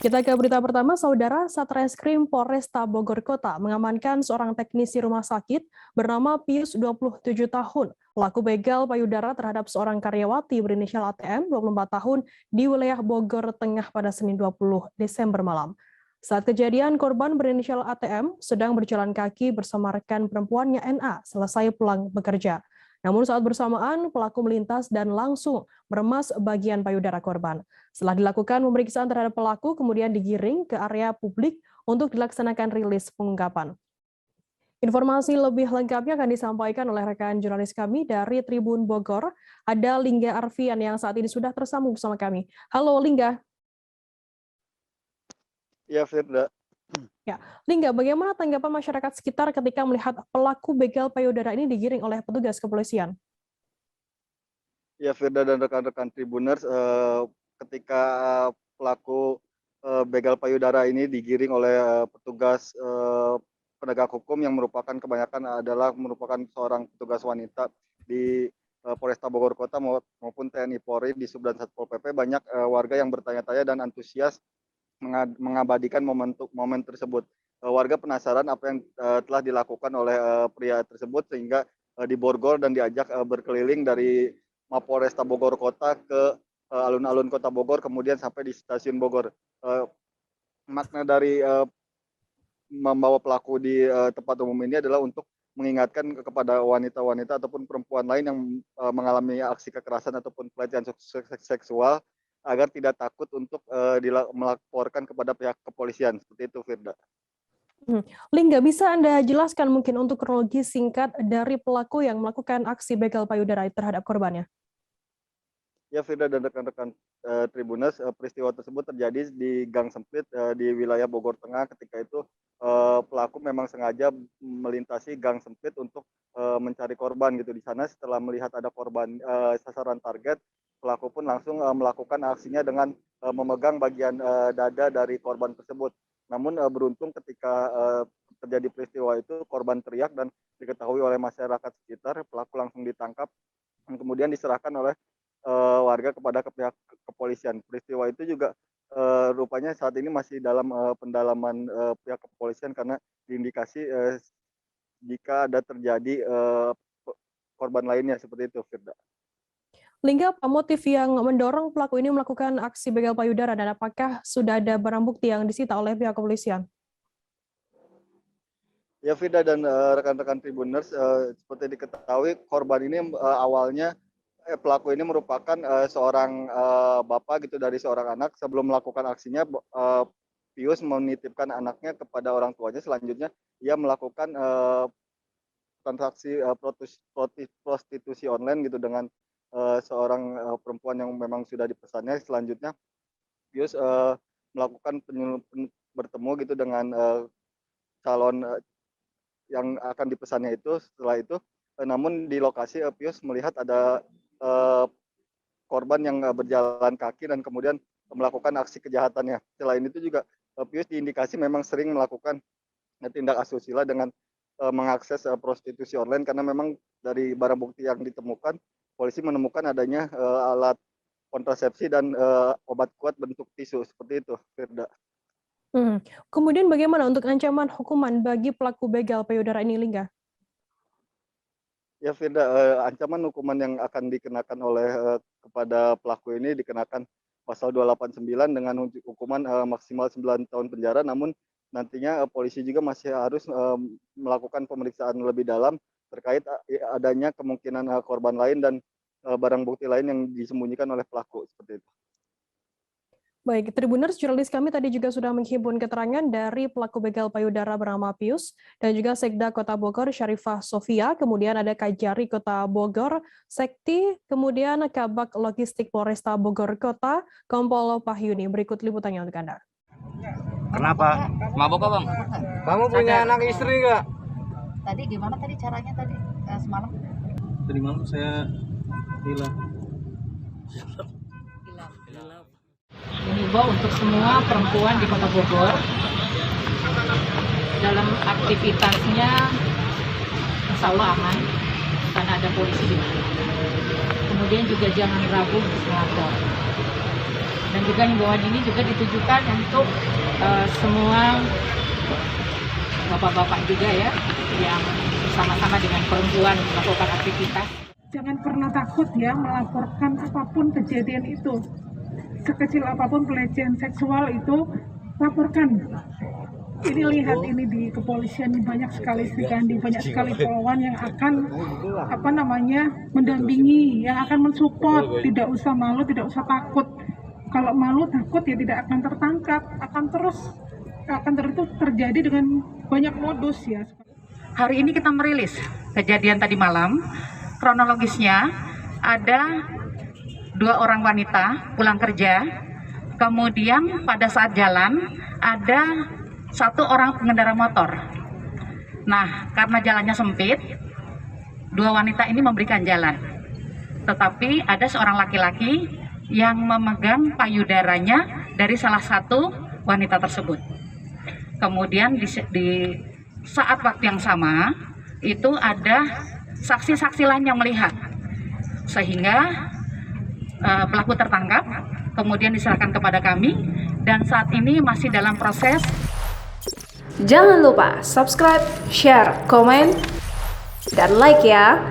Kita ke berita pertama, Saudara. Satreskrim Polresta Bogor Kota mengamankan seorang teknisi rumah sakit bernama Pius 27 tahun. Pelaku begal payudara terhadap seorang karyawati berinisial ATM 24 tahun di wilayah Bogor Tengah pada Senin 20 Desember malam. Saat kejadian, korban berinisial ATM sedang berjalan kaki bersama rekan perempuannya NA selesai pulang bekerja. Namun saat bersamaan, pelaku melintas dan langsung meremas bagian payudara korban. Setelah dilakukan pemeriksaan terhadap pelaku, kemudian digiring ke area publik untuk dilaksanakan rilis pengungkapan. Informasi lebih lengkapnya akan disampaikan oleh rekan jurnalis kami dari Tribun Bogor. Ada Lingga Arfian yang saat ini sudah tersambung bersama kami. Halo Lingga. Ya, Firda. Ya, Lingga, bagaimana tanggapan masyarakat sekitar ketika melihat pelaku begal payudara ini digiring oleh petugas kepolisian? Ya, Firda dan rekan-rekan Tribuners, ketika pelaku begal payudara ini digiring oleh petugas penegak hukum yang merupakan kebanyakan adalah merupakan seorang petugas wanita di Polresta Bogor Kota maupun TNI Polri di Subdan Satpol PP, banyak warga yang bertanya-tanya dan antusias mengabadikan momen tersebut. Warga penasaran apa yang telah dilakukan oleh pria tersebut sehingga diborgol dan diajak berkeliling dari Mapolresta Bogor Kota ke alun-alun Kota Bogor, kemudian sampai di Stasiun Bogor. Makna dari membawa pelaku di tempat umum ini adalah untuk mengingatkan kepada wanita-wanita ataupun perempuan lain yang mengalami aksi kekerasan ataupun pelecehan seksual agar tidak takut untuk melaporkan kepada pihak kepolisian. Seperti itu, Firda. Lingga, bisa Anda jelaskan mungkin untuk kronologi singkat dari pelaku yang melakukan aksi begal payudara terhadap korbannya? Ya, Firda dan rekan-rekan Tribuners, peristiwa tersebut terjadi di gang sempit di wilayah Bogor Tengah. Ketika itu pelaku memang sengaja melintasi gang sempit untuk mencari korban gitu. Di sana setelah melihat ada korban sasaran target, pelaku pun langsung melakukan aksinya dengan memegang bagian dada dari korban tersebut. Namun beruntung ketika terjadi peristiwa itu, korban teriak dan diketahui oleh masyarakat sekitar, pelaku langsung ditangkap dan kemudian diserahkan oleh warga kepada pihak kepolisian. Peristiwa itu juga rupanya saat ini masih dalam pendalaman pihak kepolisian karena diindikasi jika ada terjadi korban lainnya, seperti itu, Firda. Lingga, apa motif yang mendorong pelaku ini melakukan aksi begal payudara dan apakah sudah ada barang bukti yang disita oleh pihak kepolisian? Ya, Firda dan rekan-rekan Tribuners, seperti diketahui korban ini awalnya pelaku ini merupakan seorang bapak gitu dari seorang anak. Sebelum melakukan aksinya, Pius menitipkan anaknya kepada orang tuanya. Selanjutnya ia melakukan transaksi prostitusi online gitu dengan seorang perempuan yang memang sudah dipesannya. Selanjutnya Pius melakukan bertemu gitu dengan calon yang akan dipesannya itu. Setelah itu, namun di lokasi Pius melihat ada korban yang berjalan kaki dan kemudian melakukan aksi kejahatannya. Selain itu juga Pius diindikasi memang sering melakukan tindak asusila dengan mengakses prostitusi online karena memang dari barang bukti yang ditemukan, polisi menemukan adanya alat kontrasepsi dan obat kuat bentuk tisu, seperti itu, Firda. Kemudian bagaimana untuk ancaman hukuman bagi pelaku begal payudara ini, Lingga? Ya, Firda, ancaman hukuman yang akan dikenakan oleh kepada pelaku ini dikenakan pasal 289 dengan hukuman maksimal 9 tahun penjara, namun nantinya polisi juga masih harus melakukan pemeriksaan lebih dalam terkait adanya kemungkinan korban lain dan barang bukti lain yang disembunyikan oleh pelaku, seperti itu. Baik, Tribuners, jurnalis kami tadi juga sudah menghimpun keterangan dari pelaku begal payudara bernama Pius dan juga Sekda Kota Bogor Syarifah Sofia, kemudian ada Kajari Kota Bogor, Sekti, kemudian Kabak Logistik Polresta Bogor Kota, Kompol Pahyuni. Berikut liputannya untuk Anda. Kenapa? Mabok Bang? Kamu punya anak istri nggak? Tadi gimana tadi caranya tadi semalam? Tadi malam saya hilang. Mengimbau untuk semua perempuan di Kota Bogor dalam aktivitasnya insya Allah aman karena ada polisi di sana. Kemudian juga jangan ragu melapor. Dan juga himbauan ini juga ditujukan untuk semua bapak-bapak juga ya yang bersama-sama dengan perempuan melakukan aktivitas. Jangan pernah takut ya melaporkan apapun kejadian itu. Sekecil apapun pelecehan seksual itu, laporkan. Ini lihat ini di kepolisian banyak sekali Srikandi, banyak sekali polawan yang akan mendampingi, yang akan mensupport. Tidak usah malu, tidak usah takut. Kalau malu takut ya tidak akan tertangkap, akan terus terjadi dengan banyak modus ya. Hari ini kita merilis kejadian tadi malam. Kronologisnya ada 2 orang wanita pulang kerja, kemudian pada saat jalan ada 1 orang pengendara motor. Nah, karena jalannya sempit, 2 wanita ini memberikan jalan. Tetapi ada seorang laki-laki yang memegang payudaranya dari salah satu wanita tersebut. Kemudian di saat waktu yang sama itu ada saksi-saksi lain yang melihat, sehingga pelaku tertangkap, kemudian diserahkan kepada kami, dan saat ini masih dalam proses. Jangan lupa subscribe, share, komen, dan like ya.